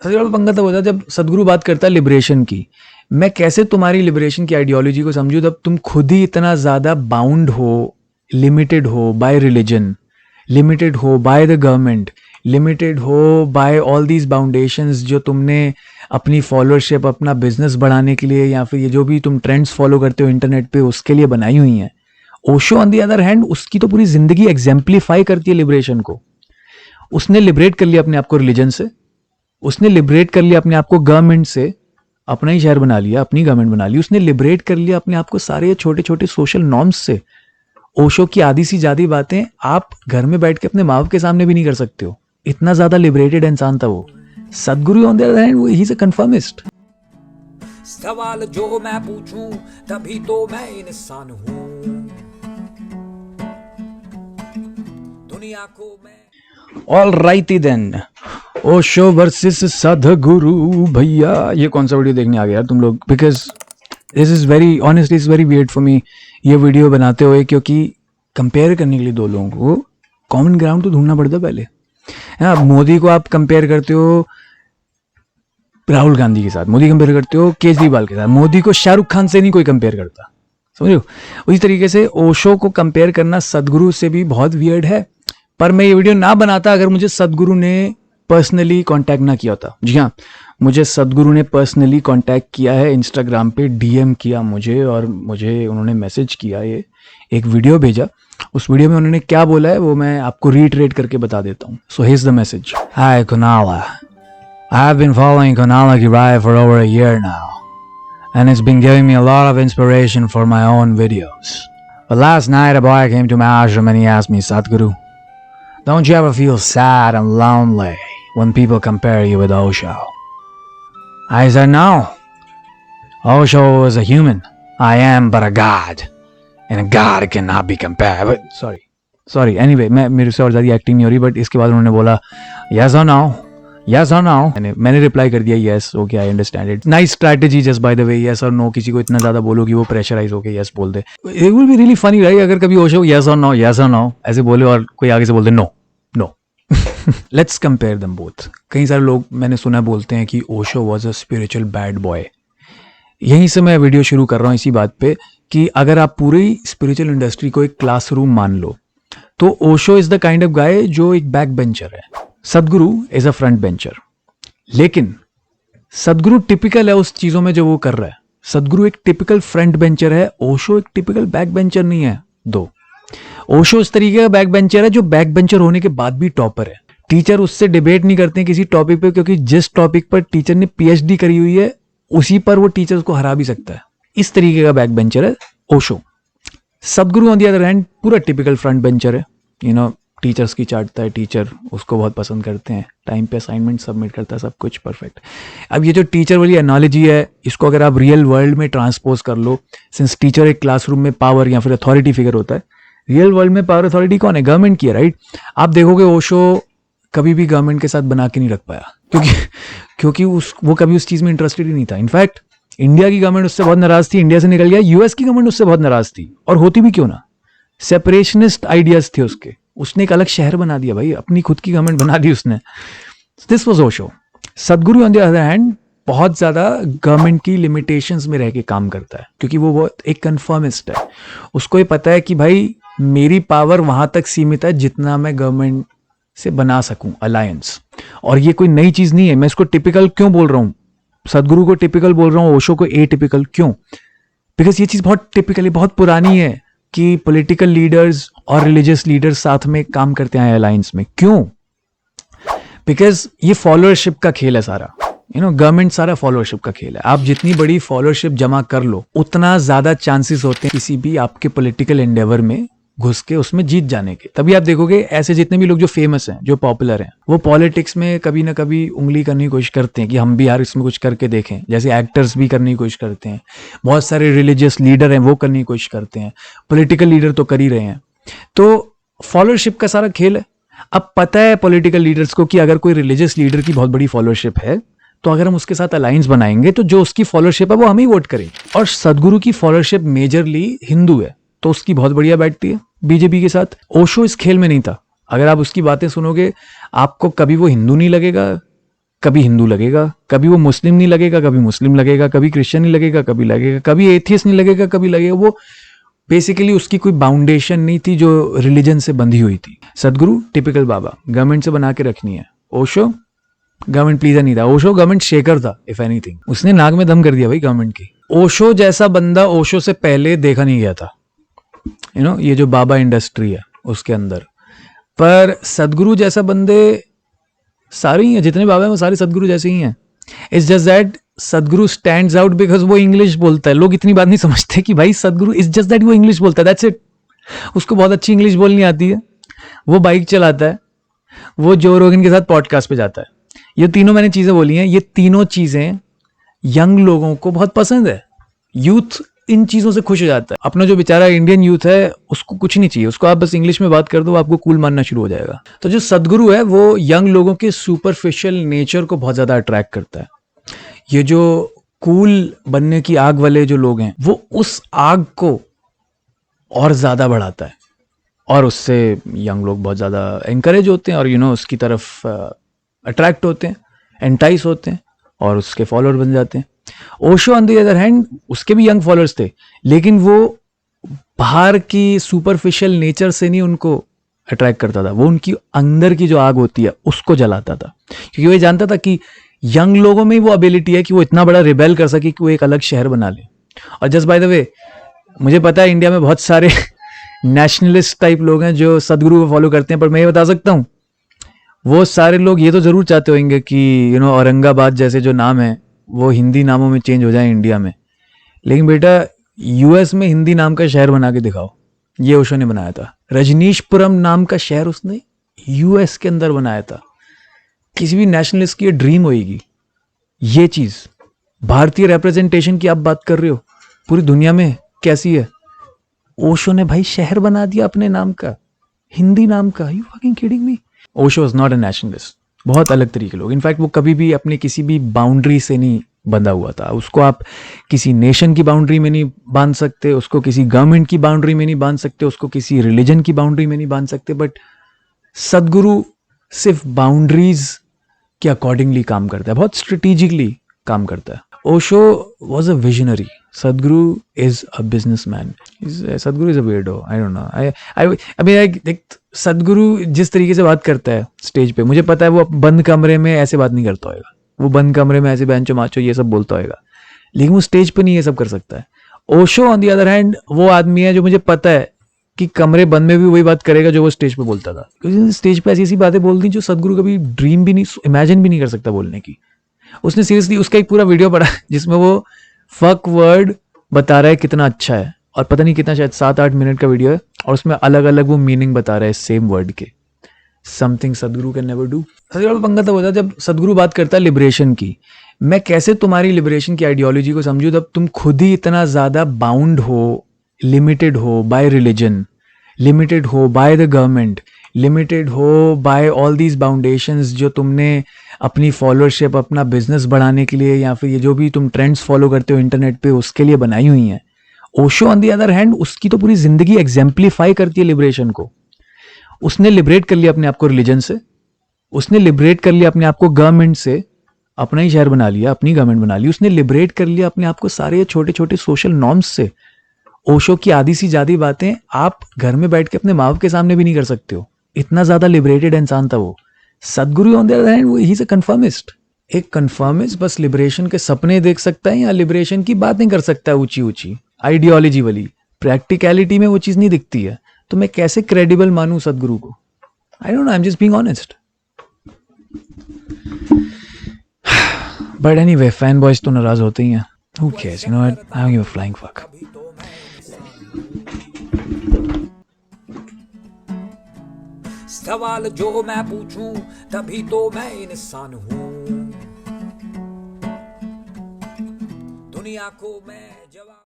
सबसे बड़ा पंगा तब होता है जब सदगुरु बात करता है लिबरेशन की। मैं कैसे तुम्हारी लिबरेशन की आइडियोलॉजी को समझूं जब तुम खुद ही इतना ज़्यादा बाउंड हो, लिमिटेड हो बाय रिलीजन, लिमिटेड हो बाय द गवर्नमेंट, लिमिटेड हो बाय ऑल दीज बाउंडेशंस जो तुमने अपनी फॉलोअरशिप, अपना बिजनेस बढ़ाने के लिए या फिर ये जो भी तुम ट्रेंड्स फॉलो करते हो इंटरनेट पे उसके लिए बनाई हुई हैं। Osho on the other hand उसकी तो पूरी जिंदगी एग्जेम्पलीफाई करती है लिबरेशन को। उसने लिबरेट कर लिया अपने आप को रिलीजन से, उसने लिबरेट कर लिया अपने आप को गवर्नमेंट से, अपना ही शहर बना लिया, अपनी गवर्नमेंट बना ली। उसने लिबरेट कर लिया अपने आप को सारे छोटे छोटे सोशल नॉर्म्स से। ओशो की आधी सी ज्यादा बातें आप घर में बैठ के अपने माँ बाप के सामने भी नहीं कर सकते हो, इतना ज्यादा लिबरेटेड इंसान था वो। सदगुरु on the other hand he is a conformist. सवाल जो मैं पूछूं तभी तो मैं इंसान हूं, दुनिया को मैं। All righty then, Osho versus Sadhguru. भैया ये कौन सा वीडियो देखने आ गया यार तुम लोग? Because this is very honestly is very weird for me ये वीडियो बनाते हुए, क्योंकि कंपेयर करने के लिए दो लोगों को कॉमन ग्राउंड तो ढूंढना पड़ता है पहले। है मोदी को आप कंपेयर करते हो राहुल गांधी के साथ, मोदी कंपेयर करते हो केजरीवाल के साथ, मोदी को शाहरुख खान से नहीं कोई कंपेयर करता, समझ लो। उसी तरीके से ओशो को कंपेयर करना सदगुरु से भी बहुत वियर्ड है। पर मैं ये वीडियो ना बनाता अगर मुझे सदगुरु ने पर्सनली कांटेक्ट ना किया होता। जी हाँ, मुझे सदगुरु ने पर्सनली कांटेक्ट किया है, इंस्टाग्राम पे डीएम किया मुझे, और मुझे उन्होंने मैसेज किया, ये एक वीडियो भेजा। उस वीडियो में उन्होंने क्या बोला है वो मैं आपको रीट्रेट करके बता देता हूँ। So here's the message. Hi Kunal, I have been following Kunal गिराय for over a year now and it's been giving me a lot of inspiration for my own videos. But last night a boy came to my ashram and he asked me, Sadhguru, don't you ever feel sad and lonely when people compare you with Osho? I said, no. Osho is a human. I am but a god. And a god cannot be compared. But sorry. Anyway, मेरे से और ज़्यादा acting नहीं हो रही, but इसके बाद उन्होंने बोला yes or no. Yes or no? मैंने रिप्लाई कर दिया yes, okay, I understand it. Nice strategy just by the way, yes or no किसी को इतना ज़्यादा बोलो कि वो प्रेशराइज होके yes बोल दे। It will be really funny right अगर कभी ओशो yes or no ऐसे बोले और कोई आगे से बोल दे no. Let's compare them both. कई सारे लोग मैंने सुना बोलते हैं कि Osho was a spiritual bad boy. यहीं से मैं वीडियो शुरू कर रहा हूँ इसी बात पे कि अगर आप पूरी स्पिरिचुअल इंडस्ट्री को एक क्लासरूम मान लो तो Osho is the kind of guy जो एक बैक बेंचर है, सदगुरु इज अ फ्रंट बेंचर। लेकिन सदगुरु टिपिकल है उस चीजों में जो वो कर रहा है। सदगुरु एक टिपिकल फ्रंट बेंचर है, ओशो एक टिपिकल बैक बेंचर नहीं है। दो, ओशो इस तरीके का बैक बेंचर है जो बैक बेंचर होने के बाद भी टॉपर है। टीचर उससे डिबेट नहीं करते हैं किसी टॉपिक पे, क्योंकि जिस टॉपिक पर टीचर ने पीएचडी करी हुई है उसी पर वो टीचर को हरा भी सकता है। इस तरीके का बैक बेंचर है ओशो। सदगुरु ऑन द अदर हैंड पूरा टिपिकल फ्रंट बेंचर है। टीचर्स की चाटता है, टीचर उसको बहुत पसंद करते हैं, टाइम पे असाइनमेंट सबमिट करता है, सब कुछ परफेक्ट। अब ये जो टीचर वाली एनालॉजी है इसको अगर आप रियल वर्ल्ड में ट्रांसपोज कर लो, सिंस टीचर एक क्लासरूम में पावर या फिर अथॉरिटी फिगर होता है, रियल वर्ल्ड में पावर अथॉरिटी कौन है? गवर्नमेंट की है, राइट? आप देखोगे ओशो कभी भी गवर्नमेंट के साथ बना के नहीं रख पाया, क्योंकि वो कभी उस चीज में इंटरेस्टेड ही नहीं था। इनफैक्ट इंडिया की गवर्नमेंट उससे बहुत नाराज थी, इंडिया से निकल गया, यूएस की गवर्नमेंट उससे बहुत नाराज थी, और होती भी क्यों ना, सेपरेशनिस्ट आइडियाज थे उसके। उसने एक अलग शहर बना दिया भाई, अपनी खुद की गवर्नमेंट बना दी उसने। This was Osho. सदगुरु ऑन द अदर हैंड बहुत ज्यादा गवर्नमेंट की लिमिटेशंस में रह के काम करता है, क्योंकि वो बहुत एक कन्फर्मिस्ट है। उसको ये पता है कि भाई मेरी पावर वहां तक सीमित है जितना मैं गवर्नमेंट से बना सकूं अलायंस। और ये कोई नई चीज नहीं है। मैं इसको टिपिकल क्यों बोल रहा हूं, सदगुरु को टिपिकल बोल रहा हूं, ओशो को ए टिपिकल क्यों? बिकॉज ये चीज बहुत टिपिकली बहुत पुरानी है कि पॉलिटिकल लीडर्स और रिलीजियस लीडर्स साथ में काम करते हैं अलायंस में। क्यों? बिकॉज ये फॉलोअरशिप का खेल है सारा। गवर्नमेंट सारा फॉलोअरशिप का खेल है। आप जितनी बड़ी फॉलोअरशिप जमा कर लो उतना ज्यादा चांसेस होते हैं किसी भी आपके पॉलिटिकल एंडेवर में घुस के उसमें जीत जाने के। तभी आप देखोगे ऐसे जितने भी लोग जो फेमस हैं, जो पॉपुलर हैं, वो पॉलिटिक्स में कभी ना कभी उंगली करने की कोशिश करते हैं कि हम भी यार इसमें कुछ करके देखें। जैसे एक्टर्स भी करने की कोशिश करते हैं, बहुत सारे रिलीजियस लीडर हैं वो करने की कोशिश करते हैं, पॉलिटिकल लीडर तो कर ही रहे हैं। तो फॉलोअरशिप का सारा खेल है। अब पता है पॉलिटिकल लीडर्स को कि अगर कोई रिलीजियस लीडर की बहुत बड़ी फॉलोअरशिप है तो अगर हम उसके साथ अलायंस बनाएंगे तो जो उसकी फॉलोअरशिप है वो हम ही वोट करें। और सदगुरु की फॉलोअरशिप मेजरली हिंदू है तो उसकी बहुत बढ़िया बैठती है बीजेपी के साथ। ओशो इस खेल में नहीं था। अगर आप उसकी बातें सुनोगे आपको कभी वो हिंदू नहीं लगेगा, कभी हिंदू लगेगा, कभी वो मुस्लिम नहीं लगेगा, कभी मुस्लिम लगेगा, कभी क्रिश्चियन नहीं लगेगा, कभी लगेगा, कभी एथियस्ट नहीं लगेगा, कभी लगेगा। वो बेसिकली उसकी कोई बाउंडेशन नहीं थी जो रिलीजन से बंधी हुई थी। सदगुरु टिपिकल बाबा, गवर्नमेंट से बना के रखनी है। ओशो गवर्नमेंट प्लीजर नहीं था, ओशो गवर्नमेंट शेकर था इफ एनीथिंग। उसने नाक में दम कर दिया भाई गवर्नमेंट की। ओशो जैसा बंदा ओशो से पहले देखा नहीं गया था, ये जो बाबा इंडस्ट्री है उसके अंदर। पर सदगुरु जैसा बंदे सारे ही हैं, जितने बाबा हैं वो सारे सदगुरु जैसे ही हैं। इट्स जस्ट दैट सदगुरु स्टैंड्स आउट बिकॉज वो इंग्लिश बोलता है। लोग इतनी बात नहीं समझते कि भाई सदगुरु इट्स जस्ट दैट वो इंग्लिश बोलता है, दैट्स इट। उसको बहुत अच्छी इंग्लिश बोलनी आती है, वो बाइक चलाता है, वो जो रोगन के साथ पॉडकास्ट पे जाता है। ये तीनों मैंने चीजें बोली हैं, ये तीनों चीजें यंग लोगों को बहुत पसंद है। यूथ इन चीजों से खुश हो जाता है। अपना जो बेचारा इंडियन यूथ है उसको कुछ नहीं चाहिए, उसको आप बस इंग्लिश में बात कर दो, आपको कूल मानना शुरू हो जाएगा। तो जो सदगुरु है वो यंग लोगों के सुपरफिशियल नेचर को बहुत ज्यादा अट्रैक्ट करता है। ये जो कूल बनने की आग वाले जो लोग हैं वो उस आग को और ज्यादा बढ़ाता है, और उससे यंग लोग बहुत ज्यादा एंकरेज होते हैं और उसकी तरफ अट्रैक्ट होते हैं, एंटाइस होते हैं और उसके फॉलोअर बन जाते हैं। Osho on the other hand, उसके भी यंग फॉलोअर्स थे, लेकिन वो बाहर की सुपरफिशियल नेचर से नहीं उनको अट्रैक्ट करता था, वो उनकी अंदर की जो आग होती है उसको जलाता था। क्योंकि वो जानता था कि यंग लोगों में वो एबिलिटी है कि वो इतना बड़ा रिबेल कर सके कि वो एक अलग शहर बना ले। और जस्ट बाय द वे, मुझे पता है इंडिया में बहुत सारे नेशनलिस्ट टाइप लोग हैं जो सदगुरु को फॉलो करते हैं, पर मैं ये बता सकता हूँ वो सारे लोग ये तो जरूर चाहते होंगे कि औरंगाबाद जैसे जो नाम है वो हिंदी नामों में चेंज हो जाए इंडिया में। लेकिन बेटा यूएस में हिंदी नाम का शहर बना के दिखाओ, ये ओशो ने बनाया था। रजनीशपुरम नाम का शहर उसने यूएस के अंदर बनाया था। किसी भी नेशनलिस्ट की ये ड्रीम होगी, ये चीज भारतीय रिप्रेजेंटेशन की आप बात कर रहे हो पूरी दुनिया में कैसी है। ओशो ने भाई शहर बना दिया अपने नाम का, हिंदी नाम का। You fucking kidding me? Osho is not a nationalist, बहुत अलग तरीके लोग। इनफैक्ट वो कभी भी अपने किसी भी बाउंड्री से नहीं बंधा हुआ था। उसको आप किसी नेशन की बाउंड्री में नहीं बांध सकते, उसको किसी गवर्नमेंट की बाउंड्री में नहीं बांध सकते, उसको किसी रिलीजन की बाउंड्री में नहीं बांध सकते। बट सदगुरु सिर्फ बाउंड्रीज के अकॉर्डिंगली काम करता है, बहुत स्ट्रेटेजिकली काम करता है। ओशो वॉज अ विजनरी, सदगुरु इज अ बिजनेसमैन। सदगुरु is a weirdo, I don't know. देख सदगुरु जिस तरीके से बात करता है स्टेज पे, मुझे पता है वो बंद कमरे में ऐसे बात नहीं करता होगा, वो बंद कमरे में ऐसे बेंचो माचो ये सब बोलता होगा, लेकिन वो स्टेज पे नहीं ये सब कर सकता है। Osho on the other hand वो आदमी है जो मुझे पता है कि कमरे बंद में भी वही बात करेगा जो वो स्टेज पे बोलता था। क्योंकि स्टेज पे ऐसी ऐसी बातें बोल दी जो सदगुरु कभी ड्रीम भी नहीं, इमेजिन भी नहीं कर सकता बोलने की। उसने सीरियसली उसका एक पूरा वीडियो पढ़ा जिसमें वो फक वर्ड बता रहा है कितना अच्छा है, और पता नहीं कितना, शायद 7-8 मिनट का वीडियो है, और उसमें अलग अलग वो मीनिंग बता रहा है सेम वर्ड के। समथिंग सदगुरु कैन नेवर डू। सबसे बड़ा पंगा तब होता है जब सदगुरु बात करता है लिबरेशन की। मैं कैसे तुम्हारी लिबरेशन की आइडियोलॉजी को समझूं जब तुम खुद ही इतना ज्यादा बाउंड हो, लिमिटेड हो बाय रिलीजन, लिमिटेड हो बाय द गवर्नमेंट, लिमिटेड हो बाय ऑल दीज बाउंडेशंस जो तुमने अपनी फॉलोअरशिप, अपना बिजनेस बढ़ाने के लिए, या फिर ये जो भी तुम ट्रेंड्स फॉलो करते हो इंटरनेट पे उसके लिए बनाई हुई हैं। Osho on the other hand उसकी तो पूरी जिंदगी एग्जेम्पलीफाई करती है लिबरेशन को। उसने लिबरेट कर लिया अपने आप को रिलीजन से, उसने लिबरेट कर लिया अपने आप को गवर्नमेंट से, अपना ही शहर बना लिया, अपनी गवर्नमेंट बना ली। उसने लिबरेट कर लिया अपने आप को सारे छोटे छोटे सोशल नॉर्म्स से। ओशो की आधी सी ज्यादा बातें आप घर में बैठ के अपने माँ बाप के सामने भी नहीं कर सकते हो, इतना ज्यादा लिबरेटेड इंसान था वो। सदगुरु on the other hand he is a conformist. एक कन्फर्मिस्ट बस लिबरेशन के सपने देख सकता है या लिबरेशन की बातें कर सकता है ऊंची ऊंची आइडियोलॉजी वाली, प्रैक्टिकलिटी में वो चीज नहीं दिखती है। तो मैं कैसे क्रेडिबल मानूं सदगुरु को? I don't know, I am just being honest. But anyway, fan boys तो नाराज होते ही हैं। Who cares, you know what, I don't give a flying fuck. सवाल जो मैं पूछूं तभी तो मैं इंसान हूं, दुनिया को मैं जवाब